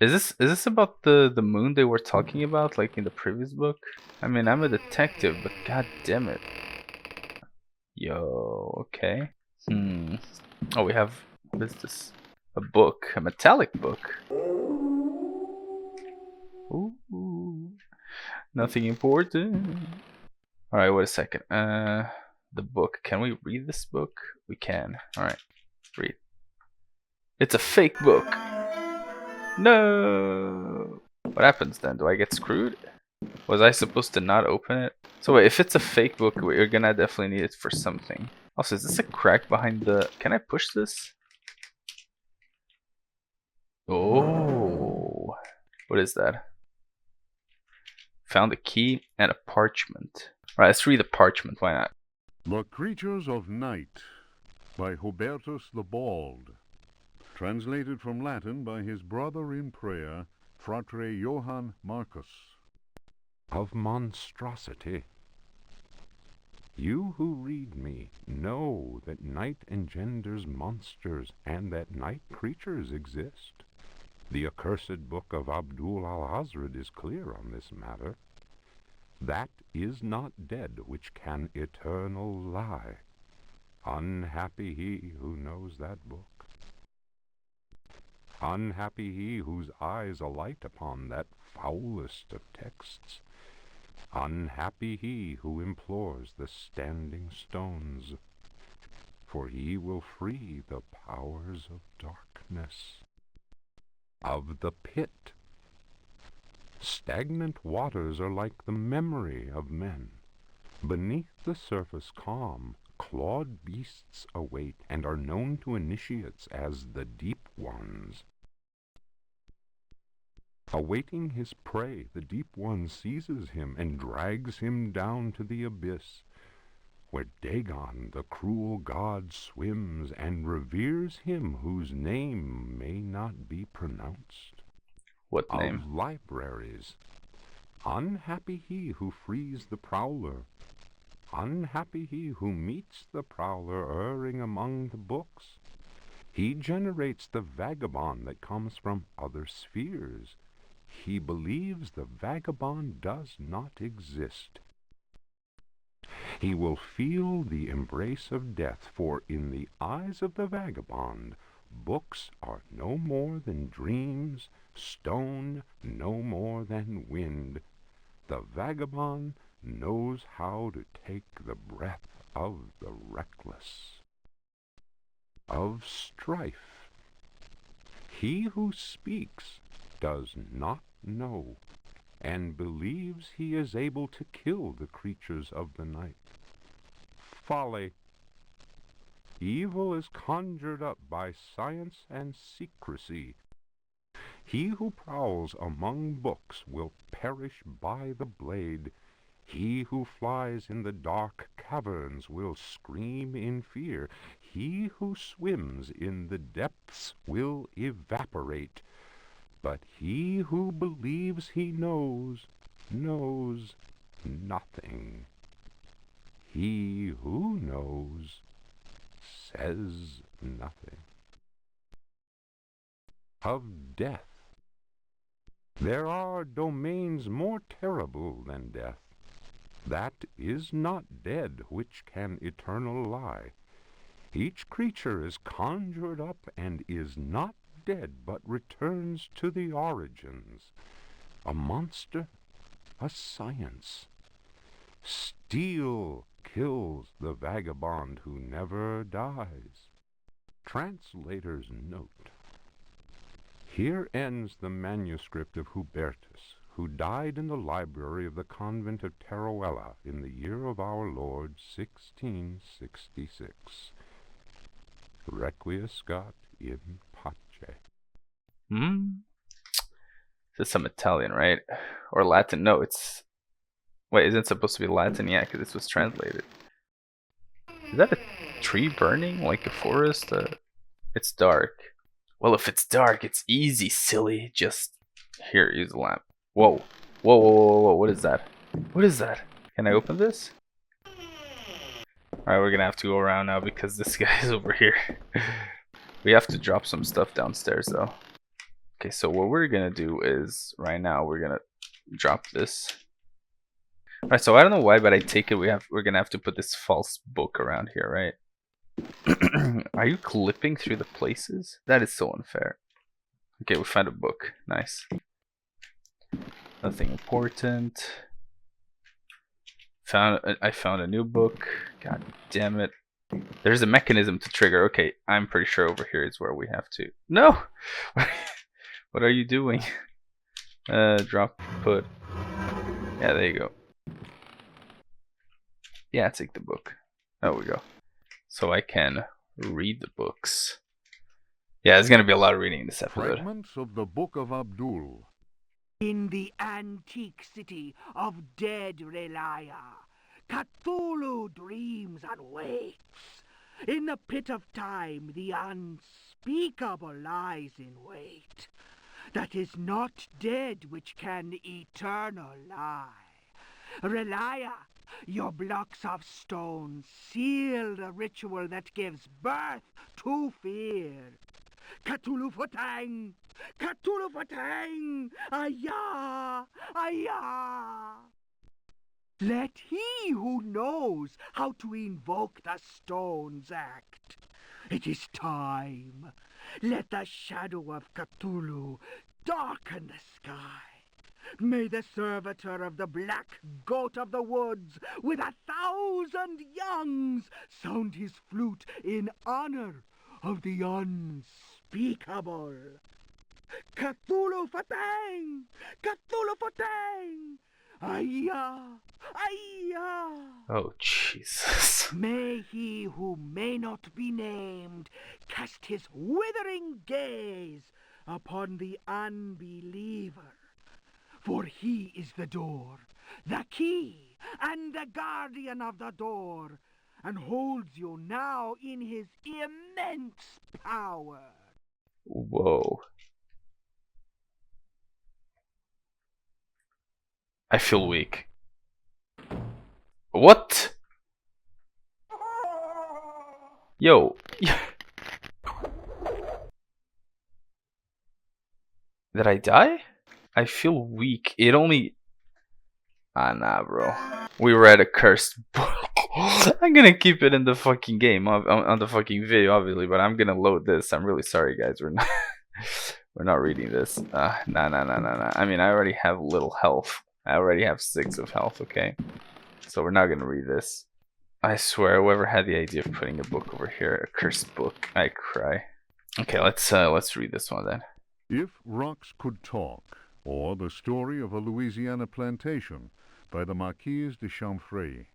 Is this about the moon they were talking about, like in the previous book? I mean, I'm a detective, but god damn it. Yo, okay. Oh, we have, what is this? A book, a metallic book. Ooh, nothing important. All right, wait a second. The book. Can we read this book? We can. All right, read. It's a fake book. No. What happens then? Do I get screwed? Was I supposed to not open it? So wait, if it's a fake book, we're gonna definitely need it for something. Also, is this a crack behind the... Can I push this? Oh. What is that? Found a key and a parchment. Alright, let's read the parchment, why not? The Creatures of Night by Hubertus the Bald. Translated from Latin by his brother in prayer, Fratre Johann Marcus. Of monstrosity. You who read me know that night engenders monsters, and that night creatures exist. The accursed book of Abdul al-Hazred is clear on this matter. That is not dead which can eternal lie. Unhappy he who knows that book. Unhappy he whose eyes alight upon that foulest of texts. Unhappy he who implores the standing stones, for he will free the powers of darkness. Of the pit. Stagnant waters are like the memory of men. Beneath the surface calm, clawed beasts await, and are known to initiates as the deep ones. Awaiting his prey, the deep one seizes him and drags him down to the abyss, where Dagon, the cruel god, swims and reveres him whose name may not be pronounced. What name? Of libraries. Unhappy he who frees the prowler. Unhappy he who meets the prowler erring among the books. He generates the vagabond that comes from other spheres. He believes the vagabond does not exist. He will feel the embrace of death, for in the eyes of the vagabond, books are no more than dreams, stone no more than wind. The vagabond knows how to take the breath of the reckless. Of strife. He who speaks does not know, and believes he is able to kill the creatures of the night. Folly. Evil is conjured up by science and secrecy. He who prowls among books will perish by the blade. He who flies in the dark caverns will scream in fear. He who swims in the depths will evaporate. But he who believes he knows, knows nothing. He who knows says nothing. Of death. There are domains more terrible than death. That is not dead which can eternal lie. Each creature is conjured up and is not dead, but returns to the origins. A monster, a science. Steel kills the vagabond who never dies. Translator's note. Here ends the manuscript of Hubertus, who died in the library of the convent of Teruella in the year of our Lord 1666. Requiescat in pace. This is some Italian, right? Or Latin? No, it's... Wait, isn't it supposed to be Latin? Yeah, because this was translated. Is that a tree burning? Like a forest? It's dark. Well, if it's dark, it's easy, silly. Just... Here, use the lamp. Whoa. Whoa, whoa, whoa, whoa, what is that? What is that? Can I open this? Alright, we're gonna have to go around now because this guy is over here. We have to drop some stuff downstairs, though. Okay, so what we're gonna do is right now we're gonna drop this. Alright, so I don't know why, but I take it we're gonna have to put this false book around here, right? Are you clipping through the places? That is so unfair. Okay, we found a book. Nice. Nothing important. I found a new book. God damn it. There's a mechanism to trigger. Okay, I'm pretty sure over here is where we have to. No! What are you doing? Drop, put. Yeah, there you go. Yeah, take the book. There we go. So I can read the books. Yeah, there's gonna be a lot of reading in this episode. Fragments of the Book of Abdul. In the antique city of dead Relia, Cthulhu dreams and waits. In the pit of time, the unspeakable lies in wait. That is not dead which can eternal lie. Relia, your blocks of stone seal the ritual that gives birth to fear. Cthulhu Fatang! Cthulhu Fatang! Ayah! Ayah! Let he who knows how to invoke the stones act. It is time. Let the shadow of Cthulhu darken the sky. May the servitor of the black goat of the woods with 1,000 youngs sound his flute in honor of the unspeakable. Cthulhu Fatang! Cthulhu Fatang! Ayah! Ayah! Oh, Jesus. May he who may not be named cast his withering gaze upon the unbeliever. For he is the door, the key, and the guardian of the door, and holds you now in his immense power. Whoa. I feel weak. What? Yo. Did I die? I feel weak. It only... Ah, nah, bro. We read a cursed book. I'm gonna keep it in the fucking game, on the fucking video, obviously, but I'm gonna load this. I'm really sorry, guys. We're not... We're not reading this. Nah. I mean, I already have little health. I already have 6 of health, okay? So we're not gonna read this. I swear, whoever had the idea of putting a book over here, a cursed book, I cry. Okay, let's read this one then. If Rocks Could Talk, or The Story of a Louisiana Plantation by the Marquise de Chamfray.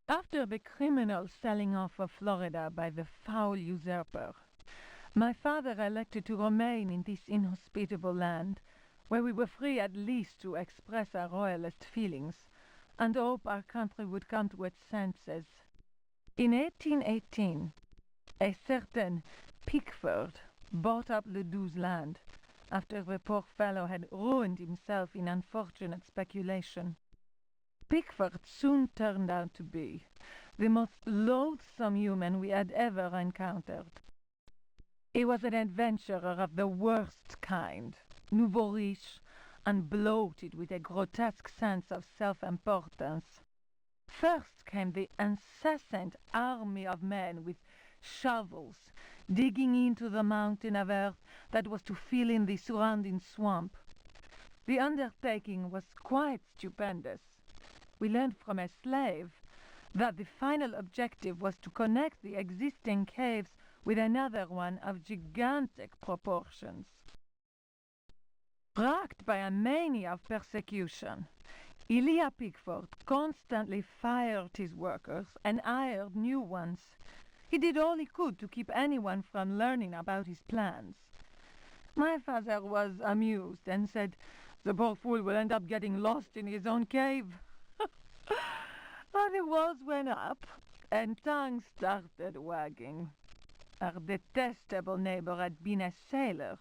After the criminal selling off of Florida by the foul usurper, my father elected to remain in this inhospitable land, where we were free at least to express our royalist feelings, and hope our country would come to its senses. In 1818, a certain Pickford bought up Ledoux's land, after the poor fellow had ruined himself in unfortunate speculation. Pickford soon turned out to be the most loathsome human we had ever encountered. He was an adventurer of the worst kind, nouveau riche, and bloated with a grotesque sense of self-importance. First came the incessant army of men with shovels, digging into the mountain of earth that was to fill in the surrounding swamp. The undertaking was quite stupendous. We learned from a slave that the final objective was to connect the existing caves with another one of gigantic proportions. Racked by a mania of persecution, Elijah Pickford constantly fired his workers and hired new ones. He did all he could to keep anyone from learning about his plans. My father was amused and said, "The poor fool will end up getting lost in his own cave." But the walls went up, and tongues started wagging. Our detestable neighbor had been a sailor,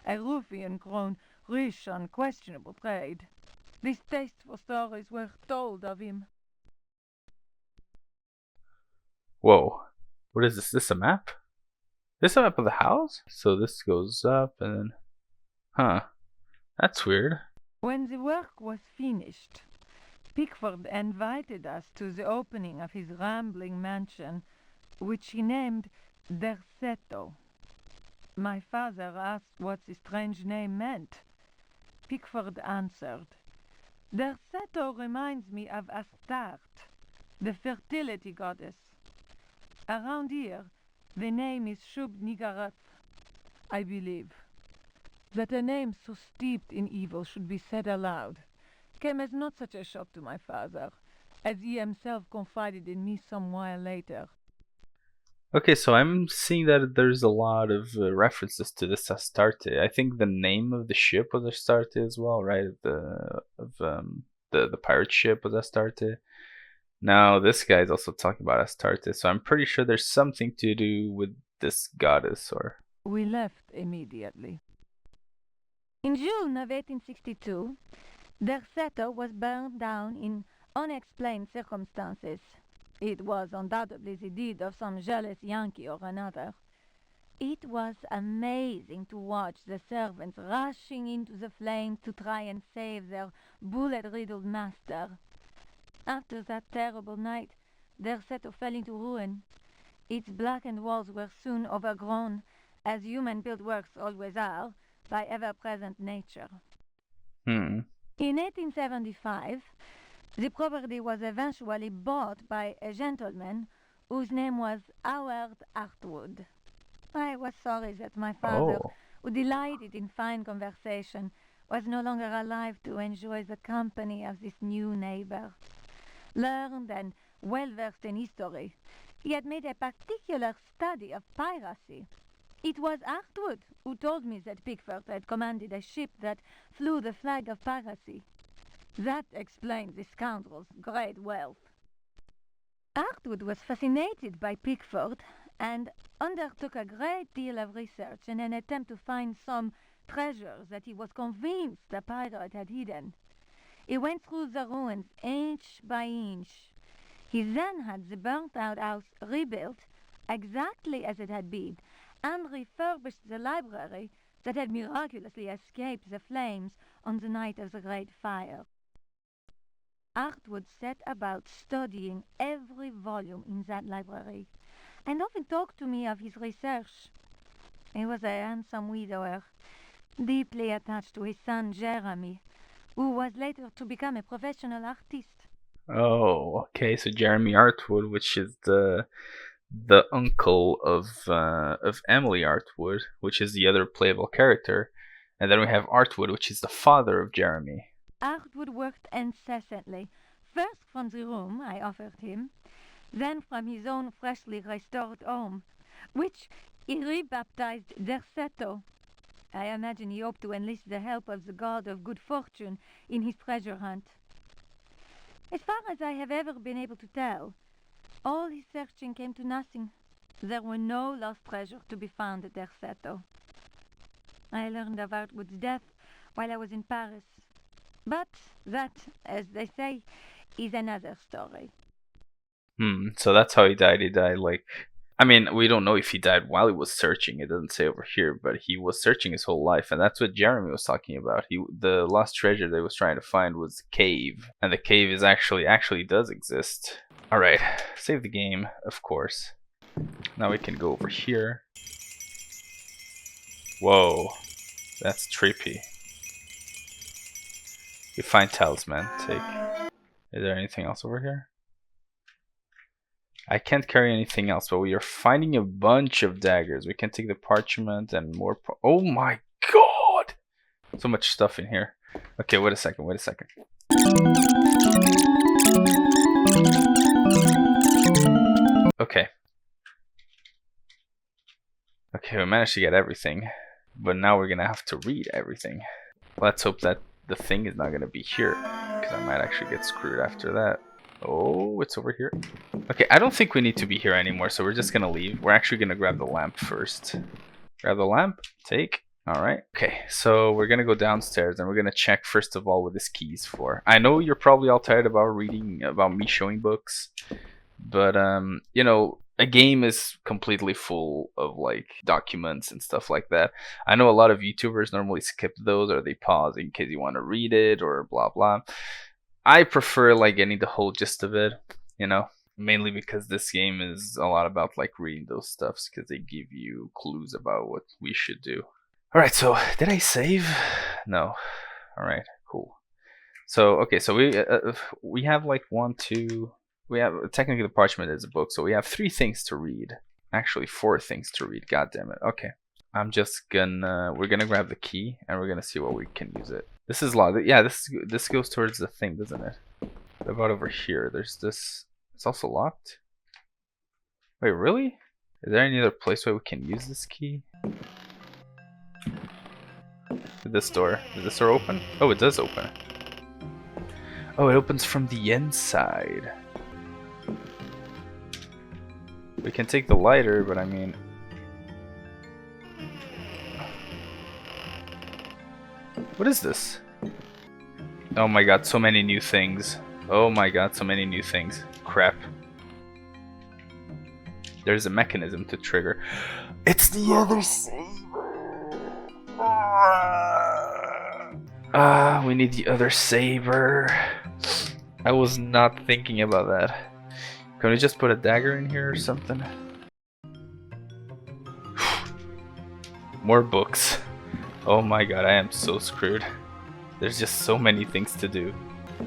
a ruffian grown rich on questionable trade. Distasteful stories were told of him. Whoa. What is this? Is this a map? This is a map of the house? So this goes up and then... Huh. That's weird. When the work was finished, Pickford invited us to the opening of his rambling mansion, which he named Derceto. My father asked what the strange name meant. Pickford answered, Derceto reminds me of Astarte, the fertility goddess. Around here, the name is Shub-Niggurath, I believe. That a name so steeped in evil should be said aloud came as not such a shock to my father, as he himself confided in me some while later. Okay, so I'm seeing that there's a lot of references to this Astarte. I think the name of the ship was Astarte as well, right? The pirate ship was Astarte. Now this guy is also talking about Astarte, so I'm pretty sure there's something to do with this goddess, or We left immediately. In June of 1862, Derceto was burned down in unexplained circumstances. It was undoubtedly the deed of some jealous Yankee or another. It was amazing to watch the servants rushing into the flames to try and save their bullet-riddled master. After that terrible night, Derceto fell into ruin. Its blackened walls were soon overgrown, as human-built works always are, by ever-present nature. In 1875, the property was eventually bought by a gentleman whose name was Howard Hartwood. I was sorry that my father, who delighted in fine conversation, was no longer alive to enjoy the company of this new neighbor. Learned and well-versed in history, he had made a particular study of piracy. It was Hartwood who told me that Pickford had commanded a ship that flew the flag of piracy. That explained the scoundrel's great wealth. Hartwood was fascinated by Pickford and undertook a great deal of research in an attempt to find some treasures that he was convinced the pirate had hidden. He went through the ruins inch by inch. He then had the burnt-out house rebuilt exactly as it had been, and refurbished the library that had miraculously escaped the flames on the night of the Great Fire. Hartwood set about studying every volume in that library, and often talked to me of his research. He was a handsome widower, deeply attached to his son Jeremy, who was later to become a professional artist. Oh, okay. So Jeremy Hartwood, which is the uncle of Emily Hartwood, which is the other playable character, and then we have Hartwood, which is the father of Jeremy. Hartwood worked incessantly, first from the room I offered him, then from his own freshly restored home, which he rebaptized Derceto. I imagine he hoped to enlist the help of the god of good fortune in his treasure hunt. As far as I have ever been able to tell, all his searching came to nothing. There were no lost treasures to be found at Derceto. I learned of Hartwood's death while I was in Paris. But that, as they say, is another story. So that's how he died. He died I mean, we don't know if he died while he was searching. It doesn't say over here, but he was searching his whole life, and that's what Jeremy was talking about. The lost treasure that he was trying to find was the cave, and the cave is actually does exist. All right, save the game, of course. Now we can go over here. Whoa, that's trippy. You find talisman. Take. Is there anything else over here? I can't carry anything else, but we are finding a bunch of daggers. We can take the parchment and more. Oh my god! So much stuff in here. Okay, wait a second. Okay. Okay, we managed to get everything, but now we're gonna have to read everything. Let's hope that the thing is not gonna be here, because I might actually get screwed after that. Oh, it's over here. Okay, I don't think we need to be here anymore, so we're just gonna leave. We're actually gonna grab the lamp first. Grab the lamp, take. Alright, okay, so we're gonna go downstairs and we're gonna check first of all what this key is for. I know you're probably all tired about me showing books, but you know, a game is completely full of like documents and stuff like that. I know a lot of YouTubers normally skip those or they pause in case you want to read it or blah blah. I prefer like getting the whole gist of it, you know, mainly because this game is a lot about like reading those stuffs because they give you clues about what we should do. All right, so did I save? No. All right, cool. So okay, so we have like one, two. We have technically the parchment is a book, so we have 3 things to read. Actually, 4 things to read. God damn it. Okay, I'm just gonna we're gonna grab the key and we're gonna see what we can use it. This is locked. Yeah, this goes towards the thing, doesn't it? What about over here? There's this. It's also locked. Wait, really? Is there any other place where we can use this key? This door. Is this door open? Oh, it does open. Oh, it opens from the inside. We can take the lighter, but I mean... What is this? Oh my god, so many new things. Oh my god, so many new things. Crap. There's a mechanism to trigger. It's the other saber! We need the other saber. I was not thinking about that. Can we just put a dagger in here or something? More books. Oh my god, I am so screwed. There's just so many things to do.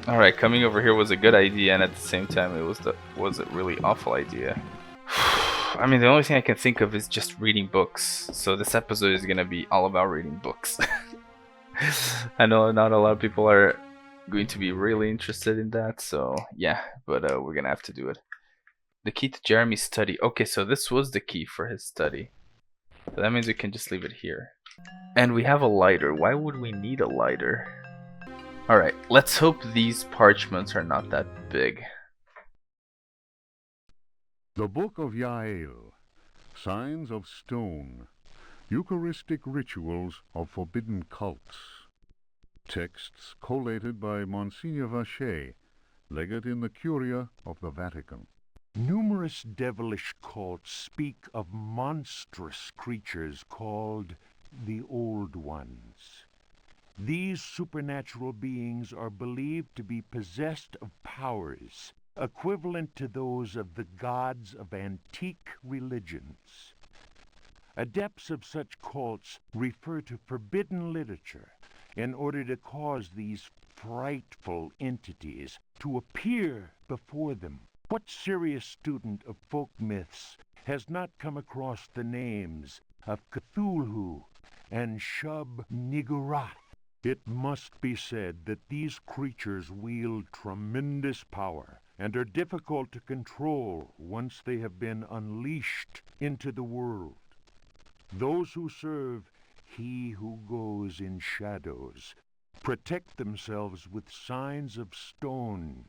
Alright, coming over here was a good idea, and at the same time it was a really awful idea. I mean, the only thing I can think of is just reading books. So this episode is gonna be all about reading books. I know not a lot of people are going to be really interested in that, so yeah, but we're gonna have to do it. The key to Jeremy's study. Okay, so this was the key for his study. So that means we can just leave it here. And we have a lighter. Why would we need a lighter? Alright, let's hope these parchments are not that big. The Book of Yael, Signs of Stone, Eucharistic Rituals of Forbidden Cults. Texts collated by Monsignor Vacher, legate in the Curia of the Vatican. Numerous devilish cults speak of monstrous creatures called the Old Ones. These supernatural beings are believed to be possessed of powers equivalent to those of the gods of antique religions. Adepts of such cults refer to forbidden literature in order to cause these frightful entities to appear before them. What serious student of folk myths has not come across the names of Cthulhu and Shub-Niggurath? It must be said that these creatures wield tremendous power and are difficult to control once they have been unleashed into the world. Those who serve He who goes in shadows protect themselves with signs of stone,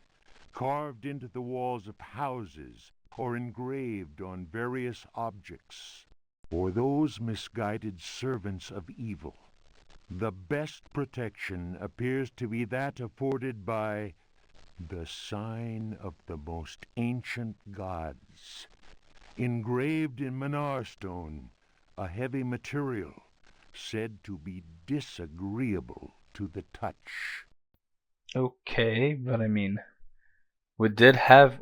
carved into the walls of houses or engraved on various objects. For those misguided servants of evil, the best protection appears to be that afforded by the sign of the most ancient gods, engraved in Manar stone, a heavy material said to be disagreeable to the touch. Okay, but I mean, we do have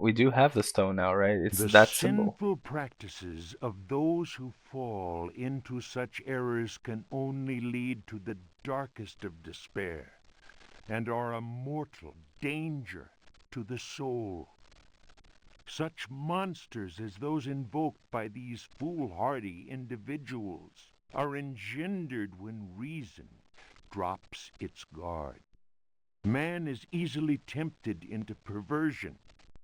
the stone now, right? It's The that symbol. sinful practices of those who fall into such errors can only lead to the darkest of despair, and are a mortal danger to the soul. Such monsters as those invoked by these foolhardy individuals are engendered when reason drops its guard. Man is easily tempted into perversion.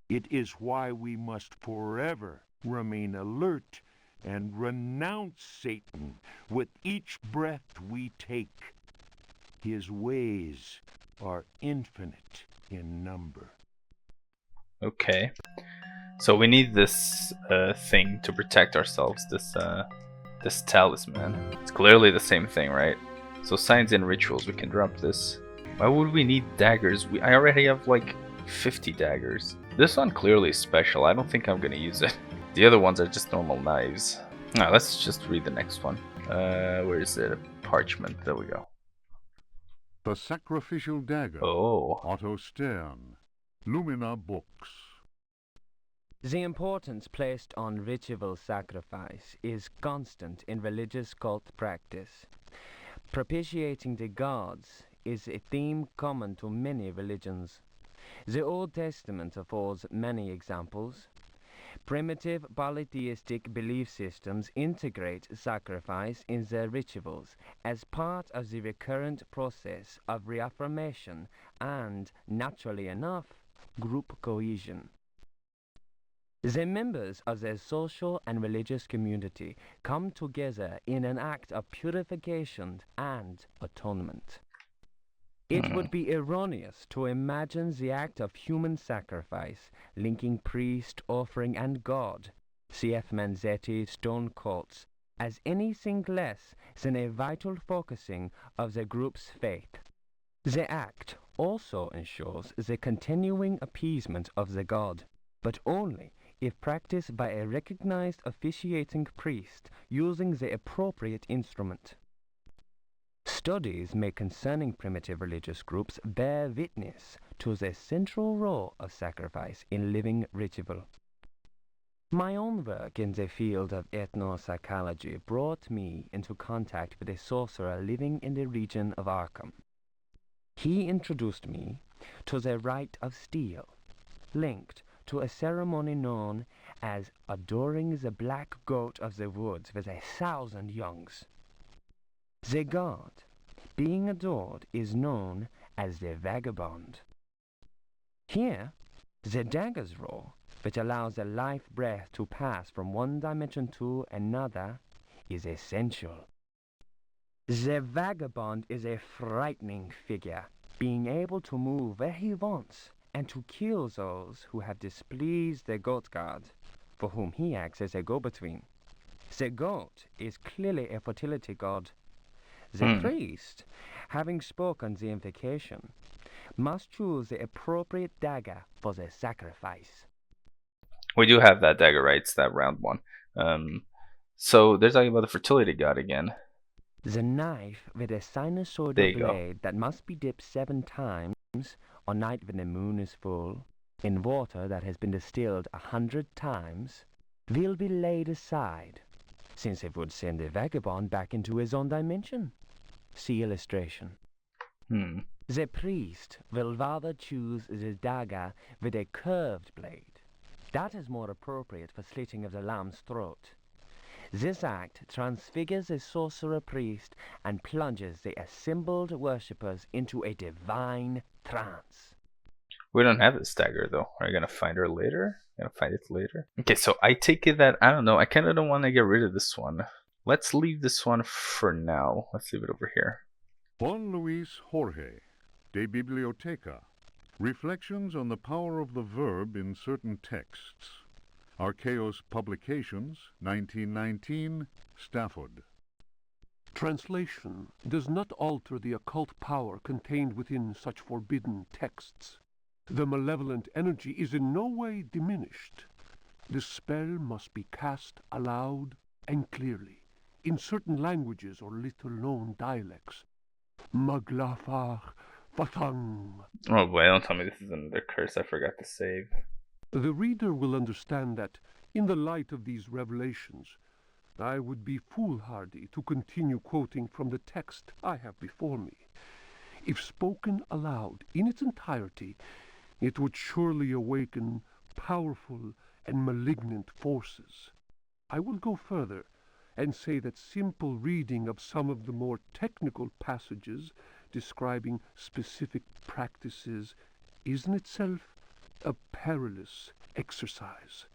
It is why we must forever remain alert and renounce Satan with each breath we take. His ways are infinite in number. Okay. So we need this thing to protect ourselves, this talisman. It's clearly the same thing, right? So signs and rituals, we can drop this. Why would we need daggers? I already have like 50 daggers. This one clearly is special. I don't think I'm gonna use it. The other ones are just normal knives. Now let's just read the next one. Where is it? Parchment. There we go. The Sacrificial Dagger. Oh. Otto Stern. Lumina Books. The importance placed on ritual sacrifice is constant in religious cult practice. Propitiating the gods is a theme common to many religions. The Old Testament affords many examples. Primitive polytheistic belief systems integrate sacrifice in their rituals as part of the recurrent process of reaffirmation and, naturally enough, group cohesion. The members of their social and religious community come together in an act of purification and atonement. It would be erroneous to imagine the act of human sacrifice linking priest, offering, and God, cf. Manzetti stone cults, as anything less than a vital focusing of the group's faith. The act also ensures the continuing appeasement of the god, but only if practiced by a recognized officiating priest using the appropriate instrument. Studies made concerning primitive religious groups bear witness to the central role of sacrifice in living ritual. My own work in the field of ethnopsychology brought me into contact with a sorcerer living in the region of Arkham. He introduced me to the rite of steel, linked to a ceremony known as adoring the black goat of the woods with 1,000 youngs. The god being adored is known as the vagabond. Here, the dagger's role, which allows the life breath to pass from one dimension to another, is essential. The vagabond is a frightening figure, being able to move where he wants and to kill those who have displeased the goat god, for whom he acts as a go-between. The goat is clearly a fertility god. The priest, having spoken the invocation, must choose the appropriate dagger for the sacrifice. We do have that dagger, right? It's that round one. So they're talking about the fertility god again. The knife with a sinusoidal There you go. blade that must be dipped 7 times on night when the moon is full in water that has been distilled 100 times will be laid aside, since it would send the vagabond back into his own dimension. See illustration. The priest will rather choose the dagger with a curved blade. That is more appropriate for slitting of the lamb's throat. This act transfigures the sorcerer priest and plunges the assembled worshippers into a divine trance. We don't have this dagger though. Are you gonna find her later? Gonna find it later? Okay, so I take it that, I don't know, I kinda don't want to get rid of this one. Let's leave this one for now. Let's leave it over here. Juan Luis Jorge, De Biblioteca. Reflections on the power of the verb in certain texts. Archaeos Publications, 1919, Stafford. Translation does not alter the occult power contained within such forbidden texts. The malevolent energy is in no way diminished. The spell must be cast aloud and clearly, in certain languages or little-known dialects. Maglafar Fatang. Oh boy, don't tell me this is another curse I forgot to save. The reader will understand that, in the light of these revelations, I would be foolhardy to continue quoting from the text I have before me. If spoken aloud in its entirety, it would surely awaken powerful and malignant forces. I will go further and say that simple reading of some of the more technical passages describing specific practices is in itself a perilous exercise.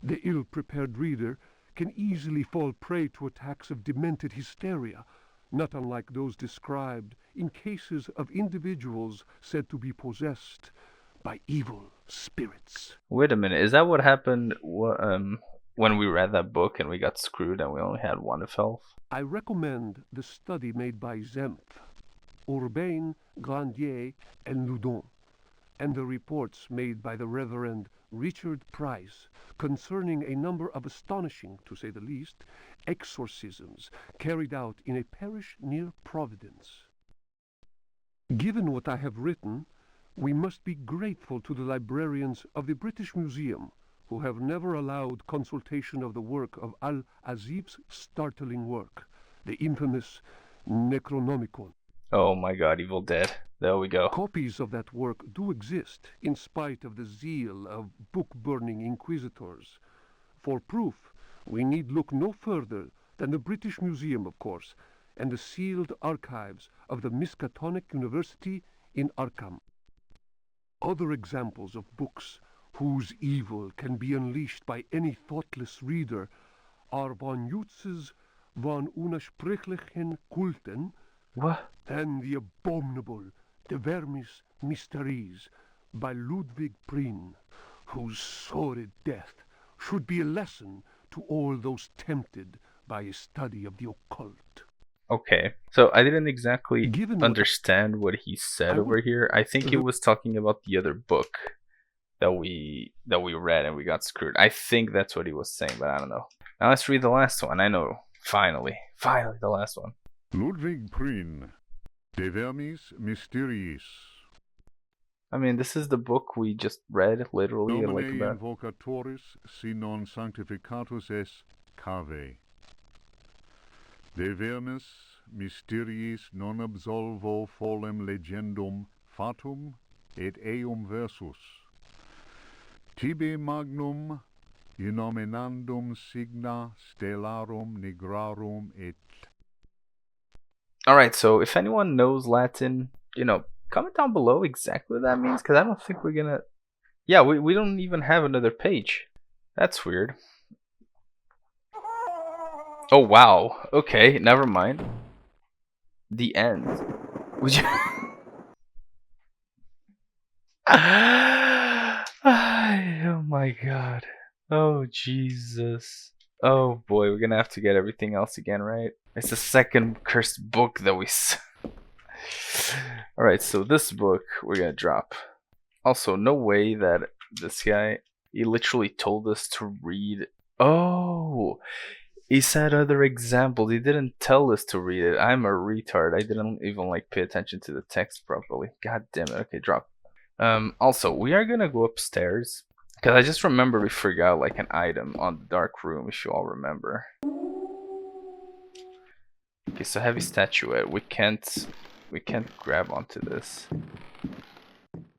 The ill-prepared reader can easily fall prey to attacks of demented hysteria, not unlike those described in cases of individuals said to be possessed by evil spirits. Wait a minute, is that what happened when we read that book and we got screwed and we only had one of health? I recommend the study made by Zempf, Urbain, Grandier, and Loudon, and the reports made by the Reverend Richard Price concerning a number of astonishing, to say the least, exorcisms carried out in a parish near Providence. Given what I have written, we must be grateful to the librarians of the British Museum, who have never allowed consultation of the work of Al-Azif's startling work, the infamous Necronomicon. Oh my god, Evil Dead. There we go. Copies of that work do exist, in spite of the zeal of book-burning inquisitors. For proof, we need look no further than the British Museum, of course, and the sealed archives of the Miskatonic University in Arkham. Other examples of books whose evil can be unleashed by any thoughtless reader are von Jutz's von Unersprechlichen Kulten What? and the abominable De Vermis Mysteries by Ludwig Prien, whose sordid death should be a lesson to all those tempted by a study of the occult. Okay, so I didn't exactly Given understand what he said I over here. I think he was talking about the other book that we read and we got screwed. I think that's what he was saying, but I don't know. Now let's read the last one. I know, finally the last one. Ludwig Prien, De Vermis Mysteriis. I mean, this is the book we just read, literally, like Nomine about. invocatoris si non sanctificatus es cave. De Vermis Mysteriis non absolvo folem legendum fatum et eum versus. Tibi magnum innominandum signa stellarum nigrarum et. Alright, so if anyone knows Latin, comment down below exactly what that means, because I don't think we're gonna. Yeah, we don't even have another page. That's weird. Oh wow. Okay, never mind. The end. Would you? Oh my god. Oh Jesus. Oh boy, we're gonna have to get everything else again, right? It's the second cursed book that we. Alright, so this book we're gonna drop. Also, no way that this guy, he literally told us to read. Oh! He said other examples. He didn't tell us to read it. I'm a retard. I didn't even pay attention to the text properly. God damn it. Okay, drop. Also, we are gonna go upstairs because I just remember we forgot an item on the dark room. If you all remember. Okay, so heavy statuette. We can't grab onto this.